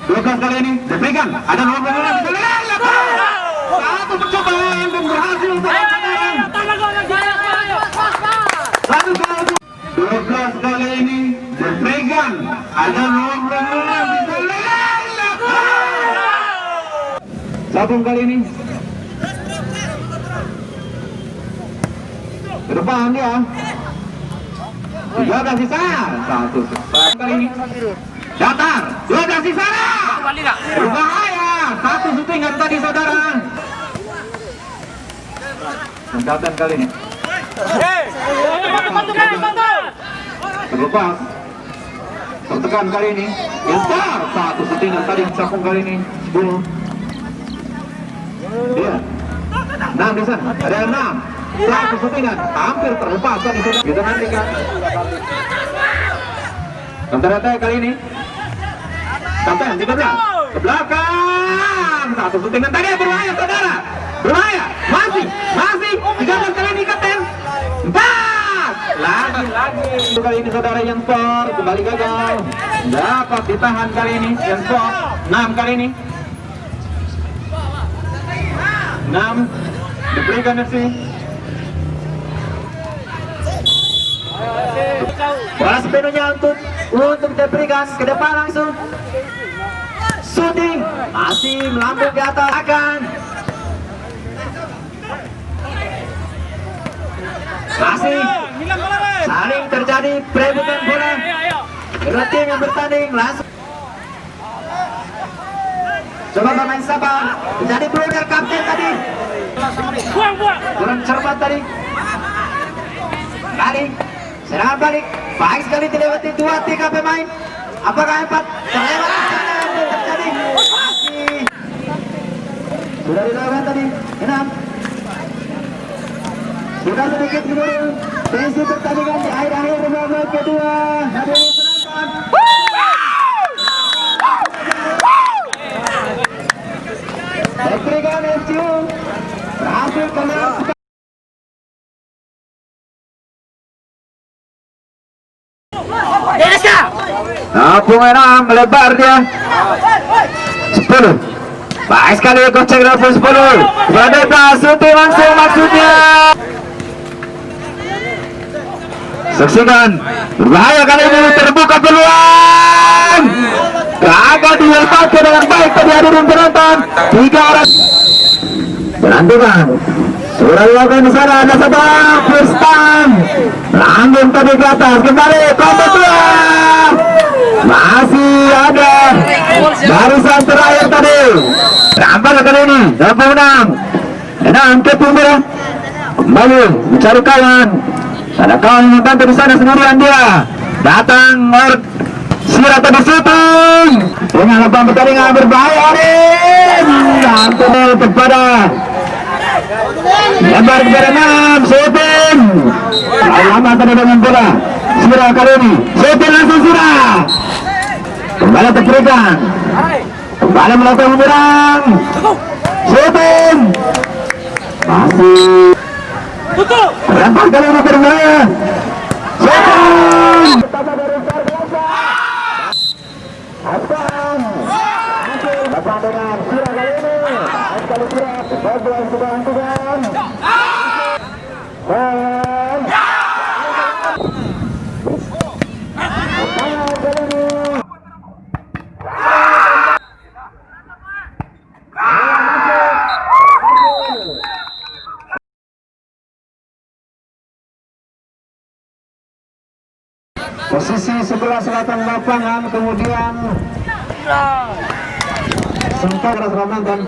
12 kali ini diberikan. Ada nomor bola. Satu percobaan dan berhasil untuk kemenangan. Satu kali. 12 kali ini diberikan. Ada nomor bola. Satu kali ini. Ke depan dia. 13 sisa. Satu kali ini. Datar. 12 sisa. Berbahaya. Satu syutingan tadi saudara. Mencatat kali ini. Terlepas. Tertekan kali ini. Instar. Satu syutingan tadi. Cakung kali ini. 10. Dia 6 di sana. Ada 6. Satu syutingan hampir terlepas tadi sudah. Kita nantikan. Counter kali ini. Kapten 13 ke belakang. Satu syutingan tadi berbahaya saudara. Berbahaya. Masih 13 kali ini kapten. 4. Lagi. Kali ini saudara yang skor kembali gagal. Dapat ditahan kali ini yang skor 6 kali ini. 6 diberikan FC. Bola sepenuhnya untuk diberikan ke depan langsung. Shooting masih melambung di atas akan. Masih saling terjadi perebutan bola. Kedua tim yang bertanding langsung. Coba bermain sabar. Terjadi blunder kapten tadi. Kurang cermat tadi. Balik. Serangan balik. Baik sekali dilewati 2-3 pemain. Apakah 4? Terlewat terjadi. Masih. Sudah dilakukan tadi. 6. Sudah sedikit menurun. Tensi pertandingan di akhir-akhir babak kedua. Hadirin penonton. Diberikan FCU berhasil kemenang. Napung enam melebar dia 10. Baik sekali kocek level 10. Berdeta syuting langsung maksudnya. Saksikan berbahaya kali ini terbuka peluang. Gagal dilepaskan dengan baik tadi hadirin penonton. 3 orang menantikan. Sudah dilakukan di sana. Ada sebab first time. Lambung tadi ke atas. Kembali kompet keluar. Masih ada barisan terakhir tadi. Rampas kali ini 26. 6 ke Pumbira. Kembali mencari kawan. Ada kawan yang membantu di sana sendirian dia. Datang Sira tadi syuting dengan lapangan pertandingan berbahaya dan tunnel kepada lebar kepada 6 syuting. Lama tadi dengan bola. Sira kali ini syuting langsung Sira. Kembali terberikan. Kembali melakukan menyerang. Syuting. Masih. Lempar kali ini berbahaya. Syuting. Datang dengan Sira kali ini. Sekali Sira. Bola sudah hentikan. Posisi sebelah selatan lapangan, kemudian sempat penonton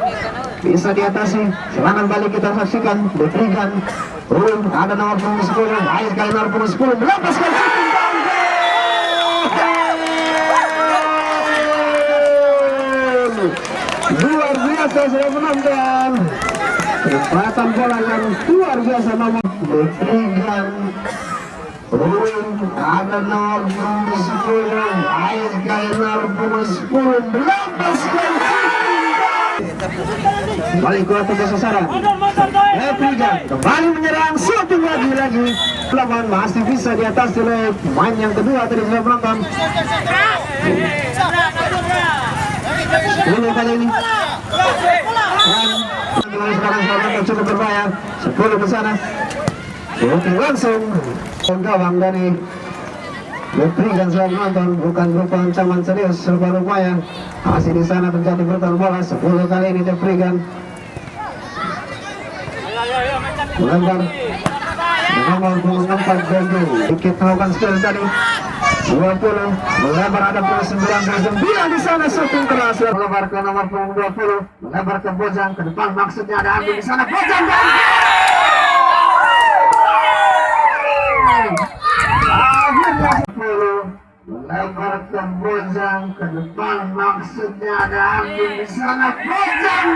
bisa diatasi. Serangan balik kita saksikan, diberikan turun, ada nomor punggung 10, akhir kali nomor punggung 10 melepaskan luar biasa sudah menonton. Kecepatan bola yang luar biasa nomor diberikan turun, ada nomor punggung 10, akhir kali nomor punggung 10 melepaskan balik ke atas sasaran. Reprigan kembali menyerang, syuting lagi. Lawan masih bisa diatasi oleh pemain yang kedua tadi sudah menonton. 10 kali ini. Dan sekarang cukup berbahaya. 10 ke sana. Oke, langsung gawang dari memberikan suara penonton, bukan berupa ancaman serius, rupanya masih di sana terjadi bertarung bola. 10 kali ini diberikan melempar nomor 24 Benjo sedikit melakukan skill tadi. 20 melempar ada 99 di sana, shooting keras melempar ke nomor 20, melempar ke Bojang ke depan, maksudnya ada Ardi di sana. Bojang akhirnya 10 melempar ke Bojang ke depan, maksudnya ada Ardi di sana. Bojang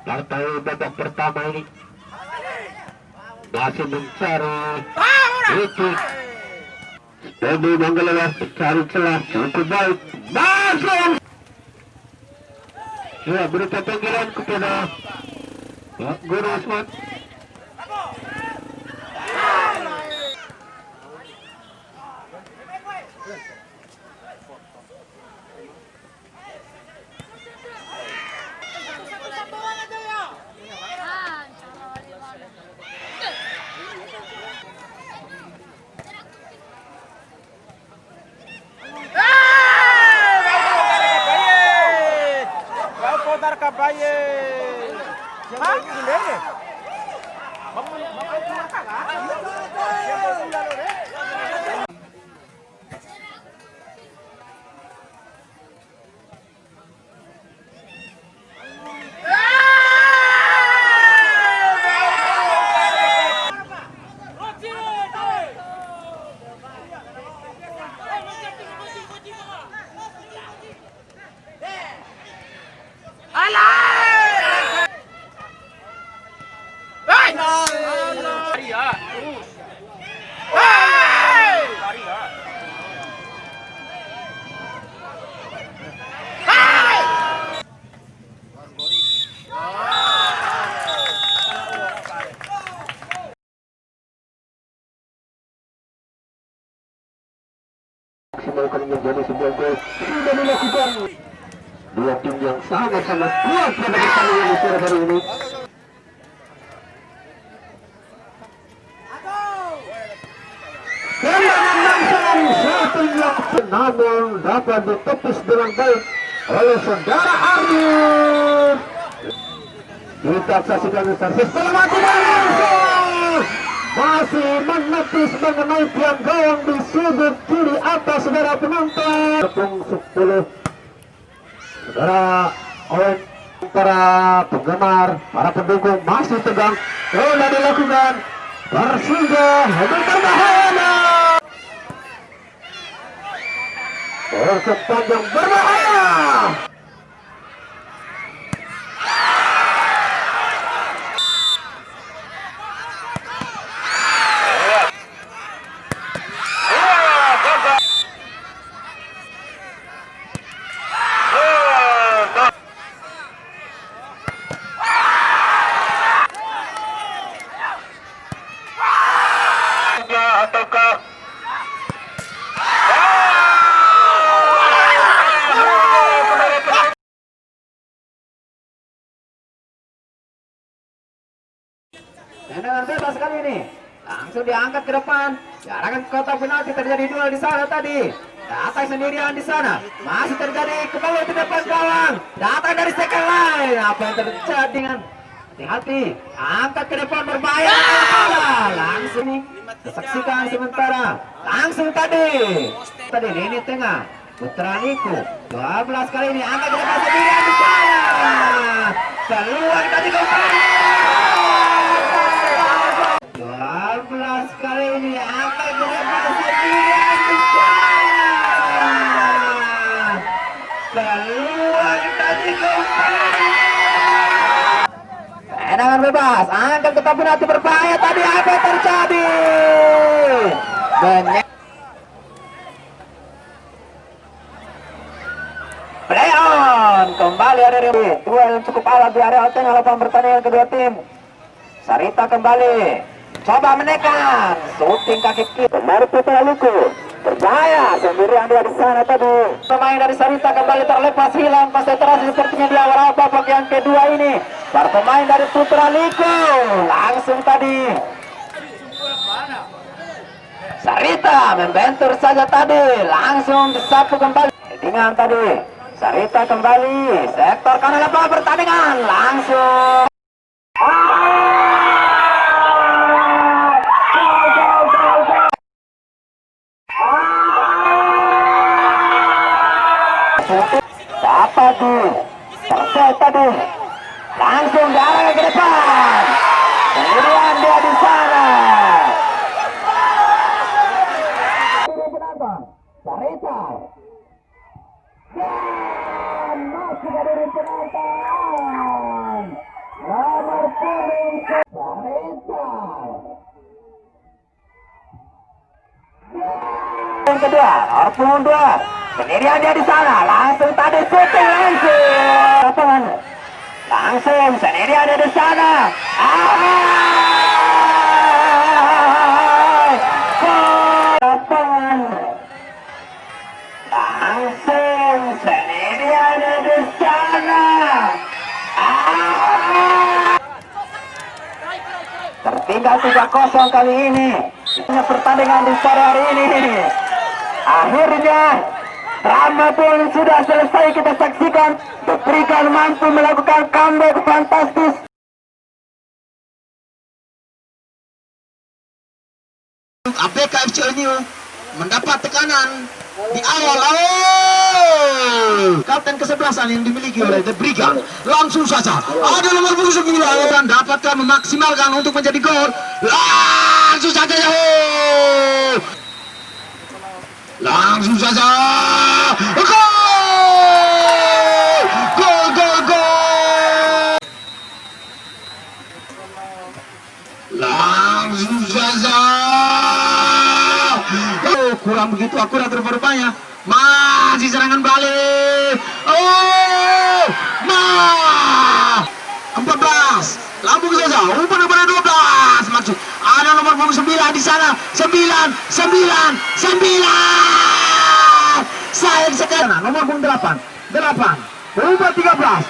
partai babak pertama ini masih mencari itu Debi Manggala mencari celah cukup baik, masuk ya, berita panggilan kepada Pak Guru Usman. Maksimalkan menjadi sebuah gol sudah dilakukan. Dua tim yang sangat-sangat kuat pada pertandingan di sore hari ini. Tendangan satu yang namun dapat ditepis dengan baik oleh saudara Arif. Kita saksikan servis penalti masih menepis mengenai tiang gawang di sudut kiri atas saudara penonton. 10 saudara oleh para penggemar, para pendukung masih tegang. Sudah dilakukan Persija berbahaya. Sepanjang berbahaya. Ataukah tendangan bebas kali ini langsung diangkat ke depan, jarakkan kotak penalti. Terjadi duel di sana tadi. Datang sendirian di sana, masih terjadi ke bawah di depan gawang. Datang dari second line. Apa yang terjadi dengan hati-hati, angkat ke depan berbahaya. Langsung nih saksikan sementara. Langsung tadi lini tengah Putra Niku 12 kali ini angkat ke depan sendirian di sana. Keluar tadi kembali. 12 kali ini angkat ke depan sendirian di sana. Keluar Tendangan bebas, angkat ke penalti berbahaya tadi, apa yang terjadi? Play on, kembali ada duel yang cukup alot di area tengah lapangan pertandingan kedua tim. Sarita kembali, coba menekan, shooting kaki kiri dari Putra Luku, berbahaya sendirian dia di sana tadi. Pemain dari Sarita kembali terlepas, hilang konsentrasi sepertinya di awal babak yang kedua ini. Para pemain dari Putra Luku langsung tadi. Sarita membentur saja tadi, langsung disapu kembali. Headingan tadi. Sarita kembali, sektor kanan lapangan pertandingan, langsung. Dapat di terset tadi, langsung diarahkan ke depan. Kemudian dia di sana. Sarita. Dan masih dari penonton nomor punggung Sarita. Yang kedua, nomor punggung 2 sendirian dia di sana, langsung tadi shooting langsung sendirian dia di sana. Langsung sendirian di sana. Tertinggal 3-0 kali ini. Pertandingan di sore hari ini. Akhirnya drama pun sudah selesai kita saksikan. Berikan mampu melakukan comeback fantastis. APK FC New mendapat tekanan di awal. Kapten kesebelasan yang dimiliki oleh The Brigand langsung saja ada nomor punggung 9 dan dapatkah memaksimalkan untuk menjadi gol. Langsung saja langsung saja gol. Langsung saja kurang begitu akurat rupanya. Masih serangan balik. 14 lambung saja umpan kepada 12 maksud ada nomor punggung 9 di sana. 9 sayang sekali nomor punggung 8 berubah 13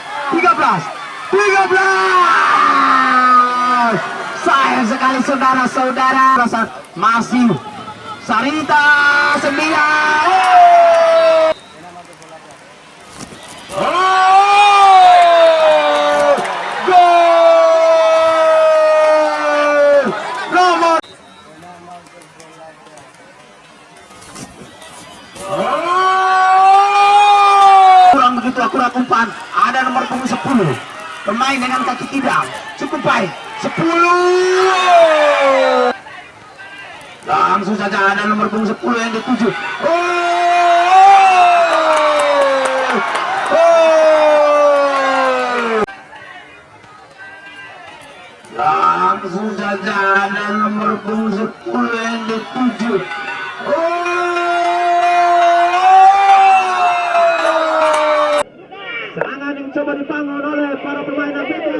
sayang sekali saudara-saudara. Masih Sarita 9. Kurang begitu akurat umpan. Ada nomor punggung 10 pemain dengan kaki tidak cukup baik. 10 langsung saja ada nomor punggung 10 yang dituju. Langsung saja ada nomor punggung 10 yang dituju. Serangan yang coba dibangun oleh para pemain APK.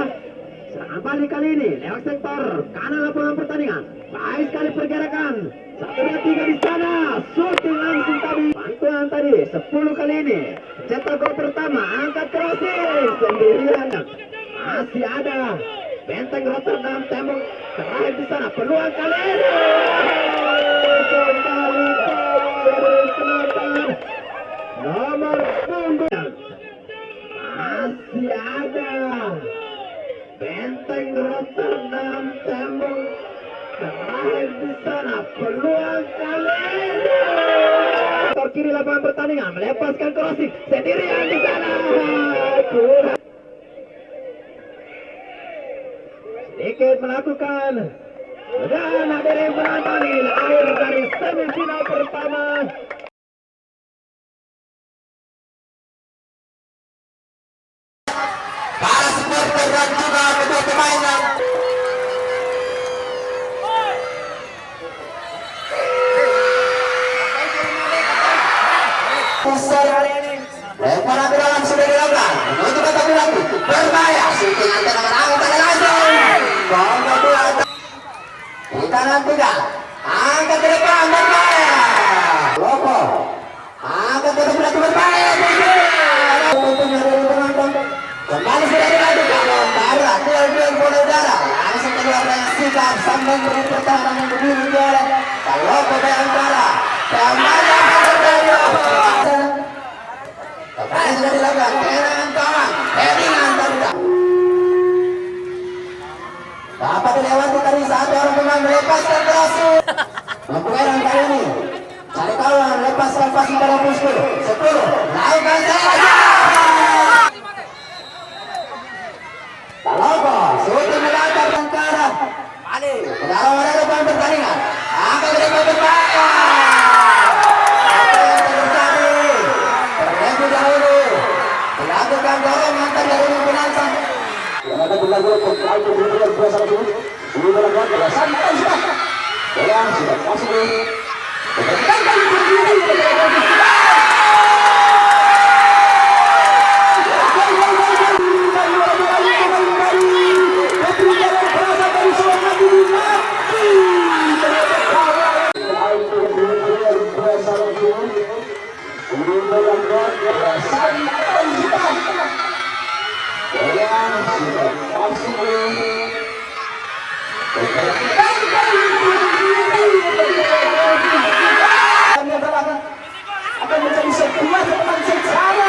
Serangan balik kali ini lewat sektor kanan lapangan pertandingan. Baik sekali pergerakan. 1, 2, 3 di sana. Shooting langsung tadi. Bantuan tadi 10 kali ini. Cetak gol pertama. Angkat crossing sendirian. Masih ada Benteng Rotterdam tembok terakhir di sana. Peluang kali ini. Kembali dari penonton nomor punggung. Masih ada Benteng Rotterdam tembok terakhir di sana. Peluang kali ini. Kiri lapangan pertandingan melepaskan crossing sendirian di sana. Sedikit melakukan dan hadirin penonton akhir dari semifinal pertama kanan 3. Angkat ke depan berbahaya. Loko. Angkat ke depan berbahaya. Kembali sudah dilakukan Barat duel bola udara langsung keluar dengan sikap sambil beri pertahanan yang berdiri oleh Loko Bayangkara. Kembali kembali sudah dilakukan kehilangan kawan headingan tadi dapat dilewati tadi satu orang pemain melepaskan berhasil Mempukairan kali ini cari kawan lepas pada Pusku 10 lakukan saja Loko sudah melangkah ke arah dalam depan pertandingan angkat ke depan berbahaya apa yang terjadi terlebih dahulu dilakukan dorong antar dari Pinansan yang ada berlaku itu luar biasa dulu ini berlaku sampai sudah yang sudah masuk akan menjadi sebuah teman secara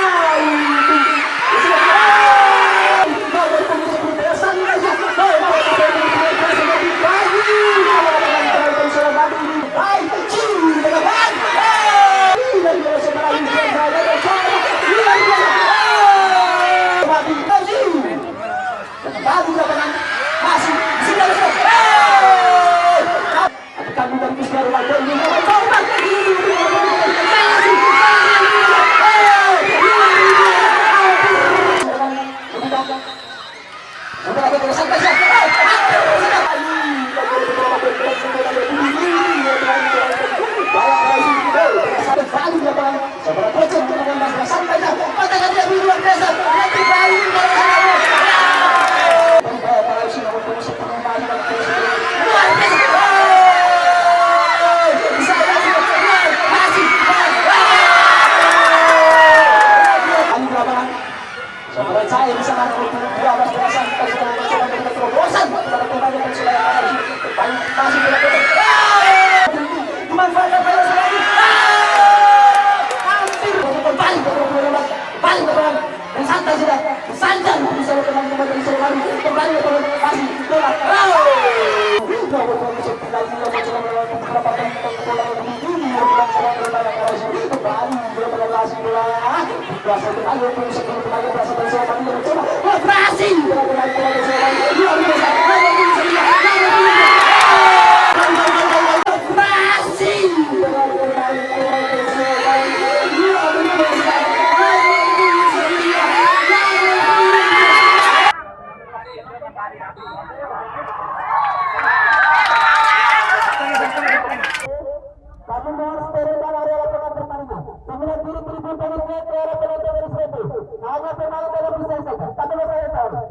Pemain